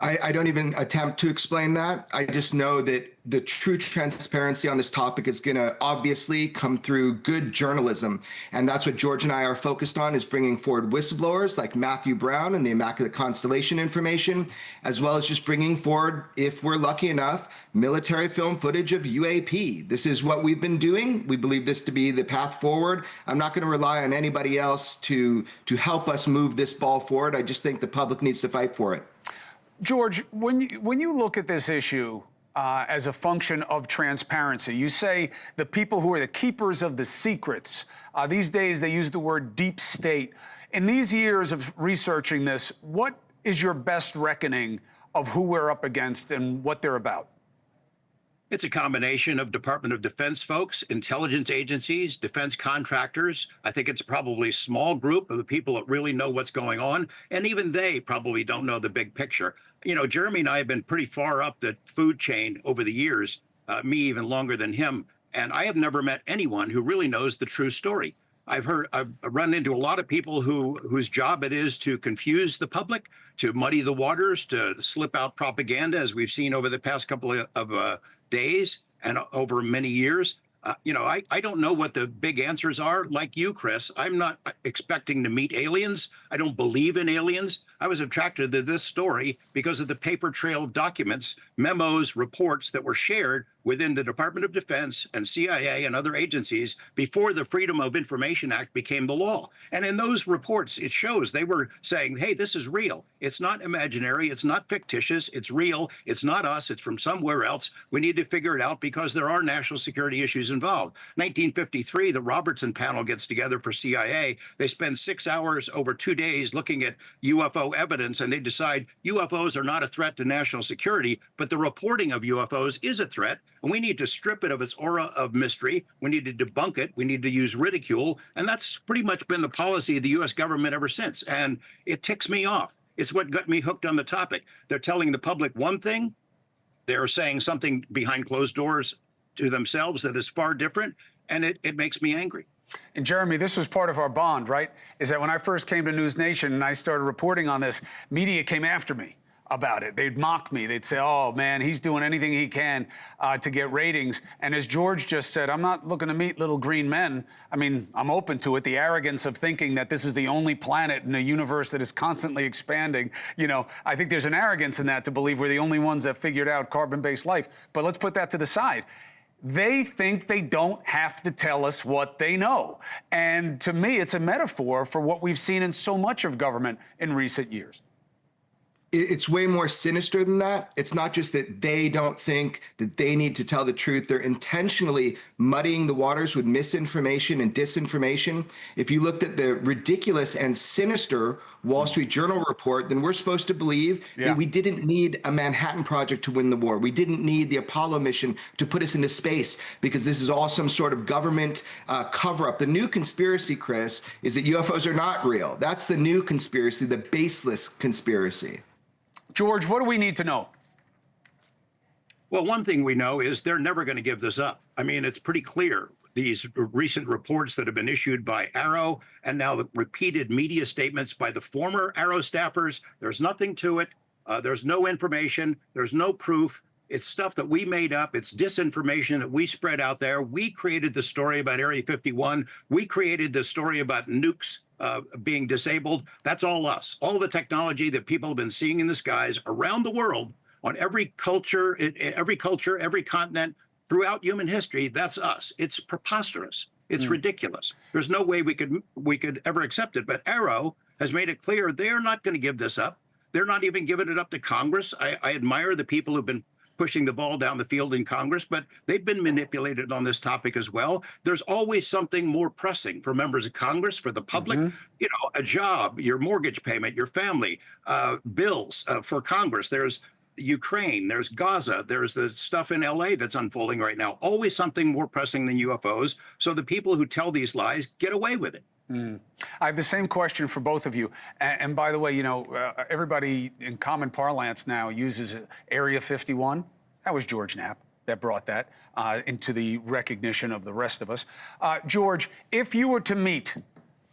I don't even attempt to explain that. I just know that the true transparency on this topic is going to obviously come through good journalism. And that's what George and I are focused on, is bringing forward whistleblowers like Matthew Brown and the Immaculate Constellation information, as well as just bringing forward, if we're lucky enough, military film footage of UAP. This is what we've been doing. We believe this to be the path forward. I'm not going to rely on anybody else to help us move this ball forward. I just think the public needs to fight for it. George, when you look at this issue as a function of transparency, you say the people who are the keepers of the secrets, these days they use the word deep state. In these years of researching this, what is your best reckoning of who we're up against and what they're about? It's a combination of Department of Defense folks, intelligence agencies, defense contractors. I think it's probably a small group of the people that really know what's going on. And even they probably don't know the big picture. You know, Jeremy and I have been pretty far up the food chain over the years, me even longer than him. And I have never met anyone who really knows the true story. I've run into a lot of people whose job it is to confuse the public, to muddy the waters, to slip out propaganda, as we've seen over the past couple of days and over many years. You know, I don't know what the big answers are. Like you, Chris, I'm not expecting to meet aliens. I don't believe in aliens. I was attracted to this story because of the paper trail of documents, memos, reports that were shared within the Department of Defense and CIA and other agencies before the Freedom of Information Act became the law. And in those reports, it shows they were saying, hey, this is real. It's not imaginary. It's not fictitious. It's real. It's not us. It's from somewhere else. We need to figure it out because there are national security issues involved. 1953, the Robertson panel gets together for CIA. They spend 6 hours over 2 days looking at UFO evidence, and they decide UFOs are not a threat to national security, but the reporting of UFOs is a threat. And we need to strip it of its aura of mystery. We need to debunk it. We need to use ridicule. And that's pretty much been the policy of the US government ever since. And it ticks me off. It's what got me hooked on the topic. They're telling the public one thing. They're saying something behind closed doors to themselves that is far different. And it makes me angry. And Jeremy, this was part of our bond, right? Is that when I first came to NewsNation and I started reporting on this, media came after me about it. They'd mock me. They'd say, oh, man, he's doing anything he can to get ratings. And as George just said, I'm not looking to meet little green men. I mean, I'm open to it. The arrogance of thinking that this is the only planet in a universe that is constantly expanding. You know, I think there's an arrogance in that to believe we're the only ones that figured out carbon-based life. But let's put that to the side. They think they don't have to tell us what they know. And to me, it's a metaphor for what we've seen in so much of government in recent years. It's way more sinister than that. It's not just that they don't think that they need to tell the truth. They're intentionally muddying the waters with misinformation and disinformation. If you looked at the ridiculous and sinister Wall Street Journal report, then we're supposed to believe that we didn't need a Manhattan Project to win the war. We didn't need the Apollo mission to put us into space because this is all some sort of government cover-up. The new conspiracy, Chris, is that UFOs are not real. That's the new conspiracy, the baseless conspiracy. George, what do we need to know? Well, one thing we know is they're never going to give this up. I mean, it's pretty clear. These recent reports that have been issued by Arrow and now the repeated media statements by the former Arrow staffers, there's nothing to it. There's no information. There's no proof. It's stuff that we made up. It's disinformation that we spread out there. We created the story about Area 51. We created the story about nukes being disabled. That's all us. All the technology that people have been seeing in the skies around the world on every culture, every continent throughout human history, that's us. It's preposterous. It's ridiculous. There's no way we could ever accept it. But Arrow has made it clear they're not going to give this up. They're not even giving it up to Congress. I admire the people who've been pushing the ball down the field in Congress, but they've been manipulated on this topic as well. There's always something more pressing for members of Congress, for the public, you know, a job, your mortgage payment, your family, bills for Congress. There's Ukraine, there's Gaza, there's the stuff in LA that's unfolding right now. Always something more pressing than UFOs. So the people who tell these lies get away with it. I have the same question for both of you. And by the way, you know, everybody in common parlance now uses Area 51. That was George Knapp that brought that into the recognition of the rest of us. George, if you were to meet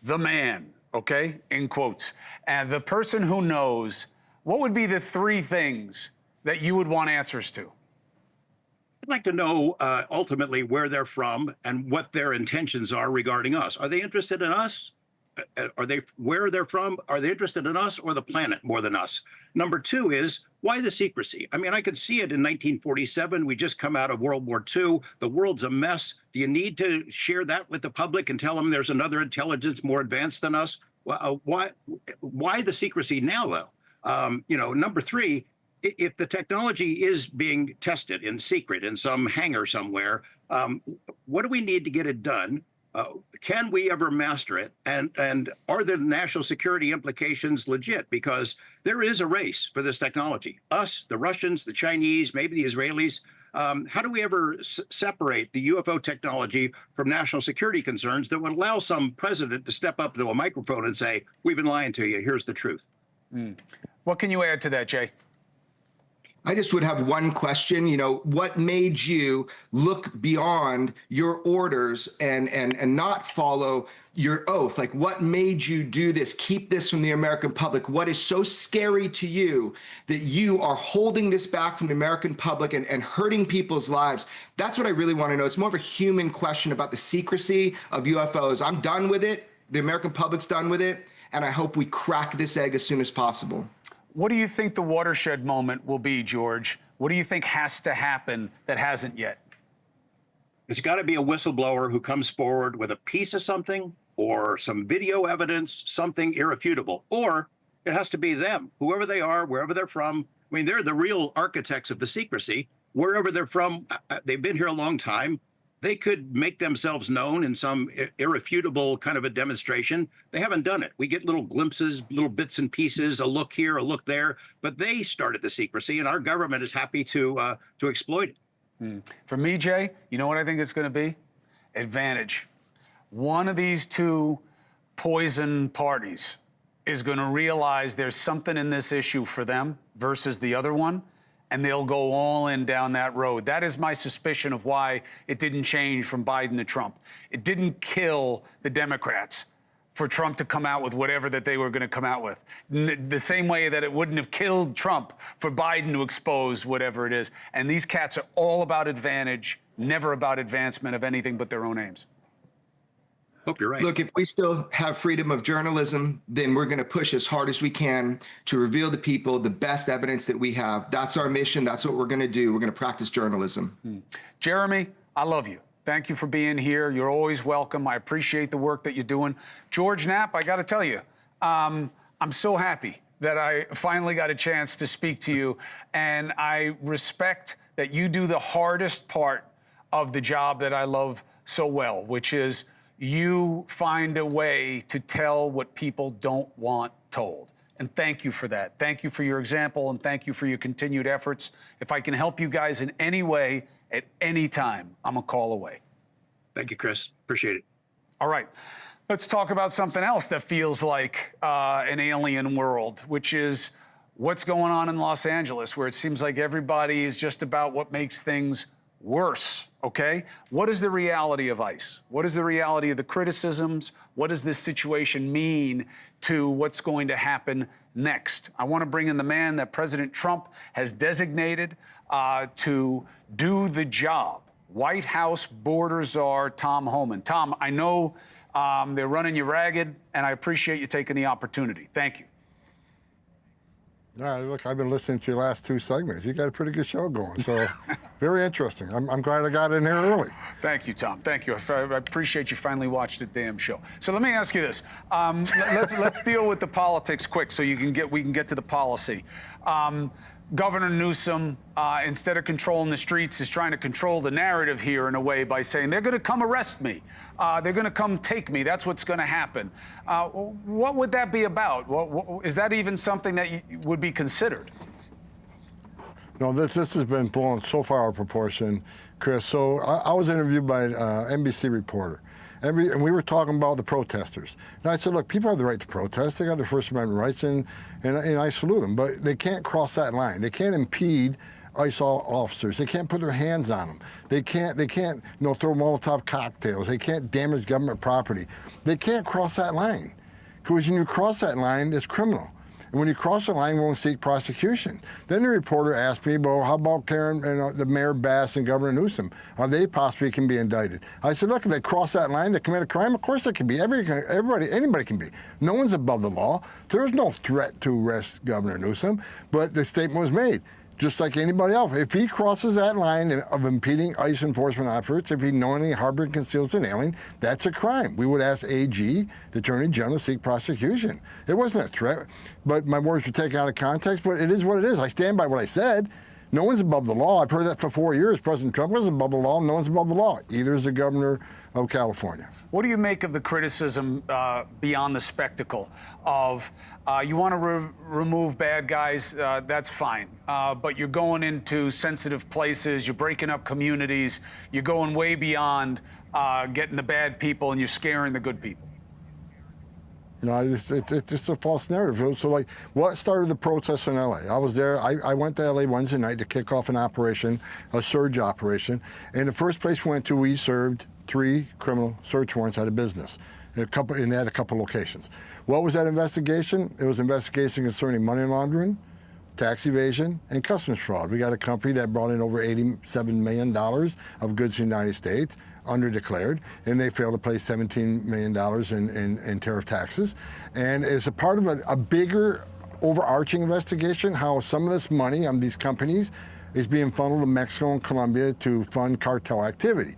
the man, okay, in quotes, and the person who knows, what would be the 3 things that you would want answers to? I'd like to know ultimately where they're from and what their intentions are regarding us. Are they interested in us? Where they're from? Are they interested in us or the planet more than us? Number 2 is, why the secrecy? I mean, I could see it in 1947. We just come out of World War II. The world's a mess. Do you need to share that with the public and tell them there's another intelligence more advanced than us? Why the secrecy now, though? You know, number 3, if the technology is being tested in secret in some hangar somewhere, what do we need to get it done? Can we ever master it? And are the national security implications legit? Because there is a race for this technology. Us, the Russians, the Chinese, maybe the Israelis, How do we ever separate the UFO technology from national security concerns that would allow some president to step up to a microphone and say, we've been lying to you, here's the truth? What can you add to that, Jay? I just would have one question. What made you look beyond your orders and not follow your oath? Like, what made you do this? Keep this from the American public. What is so scary to you that you are holding this back from the American public and hurting people's lives? That's what I really want to know. It's more of a human question about the secrecy of UFOs. I'm done with it. The American public's done with it. And I hope we crack this egg as soon as possible. What do you think the watershed moment will be, George? What do you think has to happen that hasn't yet? It's got to be a whistleblower who comes forward with a piece of something or some video evidence, something irrefutable, or it has to be them, whoever they are, wherever they're from. I mean, they're the real architects of the secrecy. Wherever they're from, they've been here a long time. They could make themselves known in some irrefutable kind of a demonstration. They haven't done it. We get little glimpses, little bits and pieces, a look here, a look there, but they started the secrecy, and our government is happy to exploit it. For me, Jay, you know what I think it's going to be? Advantage. One of these two poison parties is going to realize there's something in this issue for them versus the other one, and they'll go all in down that road. That is my suspicion of why it didn't change from Biden to Trump. It didn't kill the Democrats for Trump to come out with whatever that they were going to come out with. The same way that it wouldn't have killed Trump for Biden to expose whatever it is. And these cats are all about advantage, never about advancement of anything but their own aims. Hope you're right. Look, if we still have freedom of journalism, then we're going to push as hard as we can to reveal to people the best evidence that we have. That's our mission. That's what we're going to do. We're going to practice journalism. Jeremy, I love you. Thank you for being here. You're always welcome. I appreciate the work that you're doing. George Knapp, I got to tell you, I'm so happy that I finally got a chance to speak to you. And I respect that you do the hardest part of the job that I love so well, which is you find a way to tell what people don't want told. And thank you for that. Thank you for your example, and thank you for your continued efforts. If I can help you guys in any way, at any time, I'm a call away. Thank you, Chris. Appreciate it. All right. Let's talk about something else that feels like an alien world, which is what's going on in Los Angeles, where it seems like everybody is just about what makes things worse, okay? What is the reality of ICE? What is the reality of the criticisms? What does this situation mean to what's going to happen next? I want to bring in the man that President Trump has designated to do the job, White House border czar Tom Homan. Tom, I know they're running you ragged, and I appreciate you taking the opportunity. Thank you. Yeah, look, I've been listening to your last two segments. You got a pretty good show going, so very interesting. I'm glad I got in here early. Thank you, Tom. Thank you. I appreciate you finally watched the damn show. So let me ask you this: let's deal with the politics quick, so we can get to the policy. Governor Newsom, instead of controlling the streets, is trying to control the narrative here in a way by saying they're going to come arrest me. They're going to come take me. That's what's going to happen. What would that be about? Is that even something that would be considered? No, this has been blown so far out of proportion, Chris. So I was interviewed by an NBC reporter. And we were talking about the protesters. And I said, look, people have the right to protest. They got their First Amendment rights, and I salute them. But they can't cross that line. They can't impede ICE officers. They can't put their hands on them. They can't throw Molotov cocktails. They can't damage government property. They can't cross that line. Because when you cross that line, it's criminal. And when you cross the line, we won't seek prosecution. Then the reporter asked me, well, how about Karen, the Mayor Bass and Governor Newsom? They possibly can be indicted. I said, look, if they cross that line, they commit a crime, of course they can be. Anybody can be. No one's above the law. There is no threat to arrest Governor Newsom, but the statement was made. Just like anybody else. If he crosses that line of impeding ICE enforcement efforts, if he knowingly harbors and conceals an alien, that's a crime. We would ask AG, the Attorney General, to seek prosecution. It wasn't a threat, but my words were taken out of context, but it is what it is. I stand by what I said. No one's above the law. I've heard that for 4 years. President Trump was above the law. No one's above the law. Either is the governor of California. What do you make of the criticism beyond the spectacle of you want to remove bad guys? That's fine. But you're going into sensitive places. You're breaking up communities. You're going way beyond getting the bad people and you're scaring the good people. You know, it's just a false narrative. So, like, what started the protests in L.A.? I was there. I went to L.A. Wednesday night to kick off an operation, a surge operation. And the first place we went to, we served 3 criminal search warrants out of business. And they had a couple locations. What was that investigation? It was an investigation concerning money laundering, tax evasion, and customs fraud. We got a company that brought in over $87 million of goods to the United States, underdeclared, and they failed to pay $17 million in tariff taxes. And as a part of a bigger overarching investigation, how some of this money on these companies is being funneled to Mexico and Colombia to fund cartel activity.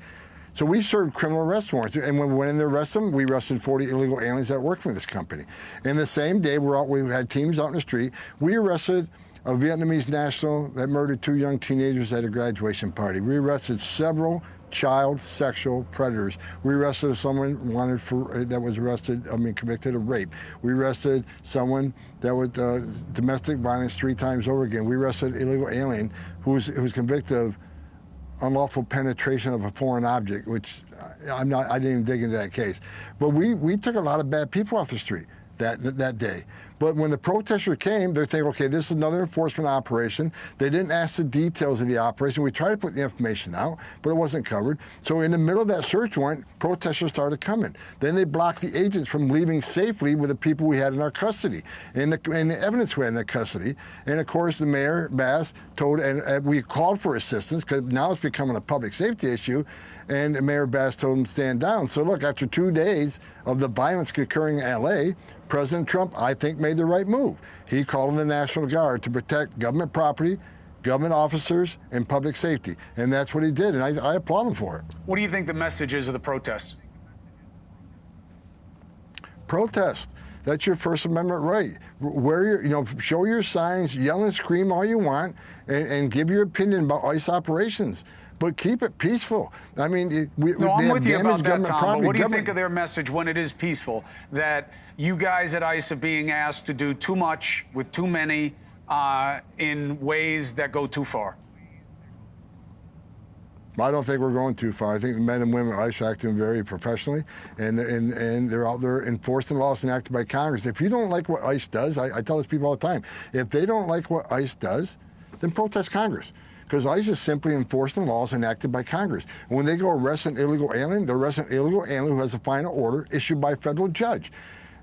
So we served criminal arrest warrants, and when we went in to arrest them, we arrested 40 illegal aliens that worked for this company. And the same day, we had teams out in the street. We arrested a Vietnamese national that murdered 2 young teenagers at a graduation party. We arrested several child sexual predators. We arrested someone that was convicted of rape. We arrested someone that was domestic violence 3 times over again. We arrested an illegal alien who was convicted of unlawful penetration of a foreign object, which I didn't even dig into that case. But we took a lot of bad people off the street that day. But when the protesters came, they're thinking, okay, this is another enforcement operation. They didn't ask the details of the operation. We tried to put the information out, but it wasn't covered. So in the middle of that search warrant, protesters started coming. Then they blocked the agents from leaving safely with the people we had in our custody and the evidence we had in their custody. And of course, the mayor, Bass, told, and we called for assistance because now it's becoming a public safety issue. And Mayor Bass told him to stand down. So look, after 2 days of the violence occurring in L.A., President Trump, I think, made the right move. He called in the National Guard to protect government property, government officers, and public safety. And that's what he did, and I applaud him for it. What do you think the message is of the protests? Protest. That's your First Amendment right. Show your signs, yell and scream all you want, and give your opinion about ICE operations. But keep it peaceful. I mean, I'm with you about that, Tom. Property. But what do you think of their message when it is peaceful? That you guys at ICE are being asked to do too much with too many in ways that go too far? I don't think we're going too far. I think the men and women at ICE are acting very professionally, and they're out there enforcing laws enacted by Congress. If you don't like what ICE does, I tell these people all the time, if they don't like what ICE does, then protest Congress. Because ICE is simply enforcing laws enacted by Congress. And when they go arrest an illegal alien, they're arresting an illegal alien who has a final order issued by a federal judge.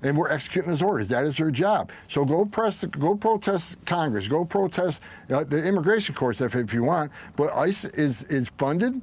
And we're executing those orders. That is their job. So go protest Congress. Go protest the immigration courts if you want. But ICE is funded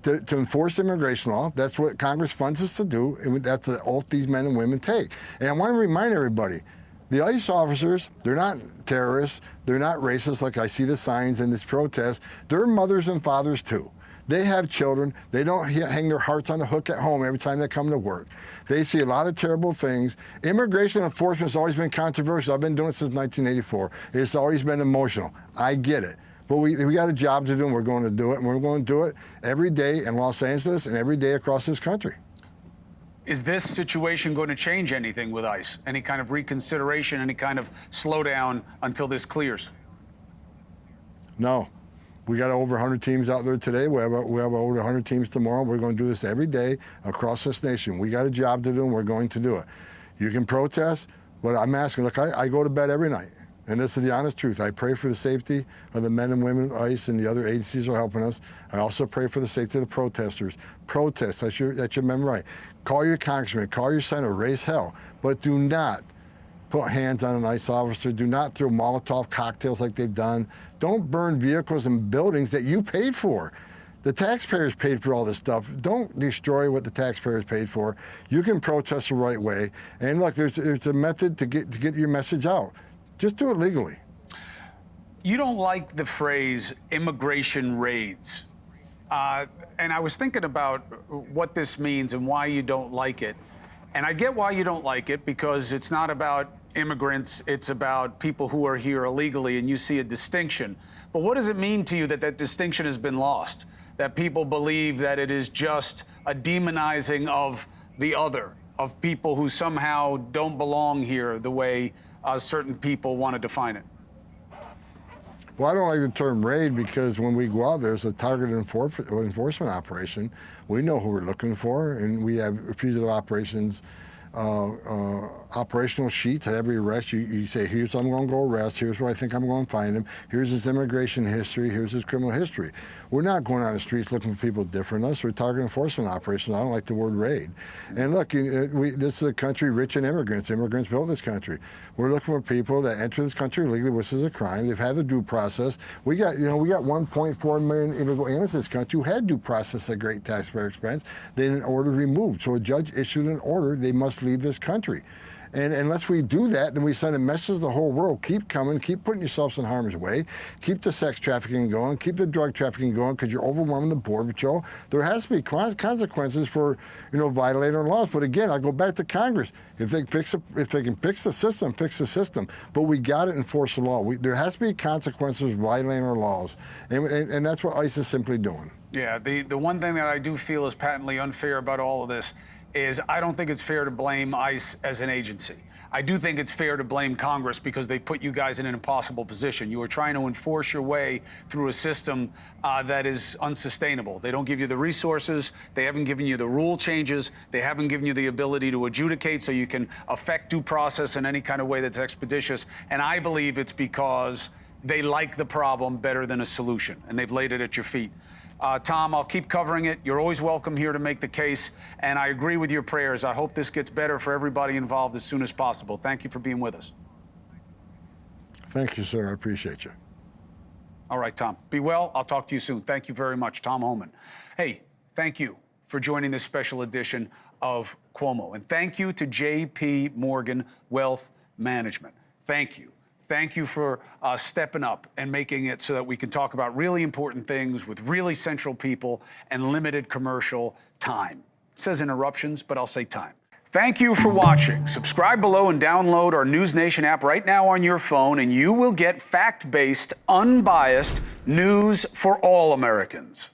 to enforce immigration law. That's what Congress funds us to do. And that's the oath these men and women take. And I want to remind everybody, the ICE officers, they're not terrorists, they're not racist like I see the signs in this protest. They're mothers and fathers too. They have children. They don't hang their hearts on the hook at home every time they come to work. They see a lot of terrible things. Immigration enforcement has always been controversial. I've been doing it since 1984. It's always been emotional. I get it. But we got a job to do, and we're going to do it. And we're going to do it every day in Los Angeles and every day across this country. Is this situation going to change anything with ICE? Any kind of reconsideration, any kind of slowdown until this clears? No. We got over 100 teams out there today. We have over 100 teams tomorrow. We're going to do this every day across this nation. We got a job to do, and we're going to do it. You can protest, but I'm asking, look, I go to bed every night, and this is the honest truth. I pray for the safety of the men and women of ICE and the other agencies who are helping us. I also pray for the safety of the protesters. Protest, that's your amendment right. Call your congressman, call your senator, raise hell, but do not put hands on an ICE officer. Do not throw Molotov cocktails like they've done. Don't burn vehicles and buildings that you paid for. The taxpayers paid for all this stuff. Don't destroy what the taxpayers paid for. You can protest the right way. And look, there's a method to get your message out. Just do it legally. You don't like the phrase immigration raids. And I was thinking about what this means and why you don't like it. And I get why you don't like it, because it's not about immigrants, it's about people who are here illegally, and you see a distinction. But what does it mean to you that that distinction has been lost? That people believe that it is just a demonizing of the other, of people who somehow don't belong here the way certain people want to define it? Well, I don't like the term raid, because when we go out there, it's a targeted enforcement operation. We know who we're looking for, and we have fugitive operations operational sheets at every arrest. You say, here's who I'm going to go arrest, here's where I think I'm going to find him, here's his immigration history, here's his criminal history. We're not going on the streets looking for people different than us. We're target enforcement operations. I don't like the word raid. And look, this is a country rich in immigrants. Immigrants built this country. We're looking for people that enter this country illegally, which is a crime. They've had the due process. We got 1.4 million illegal aliens in this country who had due process at great taxpayer expense. They had an order removed. So a judge issued an order. They must leave this country. And unless we do that, then we send a message to the whole world: keep coming, keep putting yourselves in harm's way, keep the sex trafficking going, keep the drug trafficking going, because you're overwhelming the Border Patrol. There has to be consequences for, violating our laws. But again, I go back to Congress. If they can fix the system, fix the system. But we got to enforce the law. There has to be consequences for violating our laws, and that's what ICE is simply doing. Yeah, the one thing that I do feel is patently unfair about all of this is I don't think it's fair to blame ICE as an agency. I do think it's fair to blame Congress, because they put you guys in an impossible position. You are trying to enforce your way through a system that is unsustainable. They don't give you the resources. They haven't given you the rule changes. They haven't given you the ability to adjudicate so you can affect due process in any kind of way that's expeditious. And I believe it's because they like the problem better than a solution, and they've laid it at your feet. Tom, I'll keep covering it. You're always welcome here to make the case, and I agree with your prayers. I hope this gets better for everybody involved as soon as possible. Thank you for being with us. Thank you, sir. I appreciate you. All right, Tom. Be well. I'll talk to you soon. Thank you very much, Tom Homan. Hey, thank you for joining this special edition of Cuomo, and thank you to J.P. Morgan Wealth Management. Thank you. Thank you for stepping up and making it so that we can talk about really important things with really central people and limited commercial time. It says interruptions, but I'll say time. Thank you for watching. Subscribe below and download our NewsNation app right now on your phone, and you will get fact-based, unbiased news for all Americans.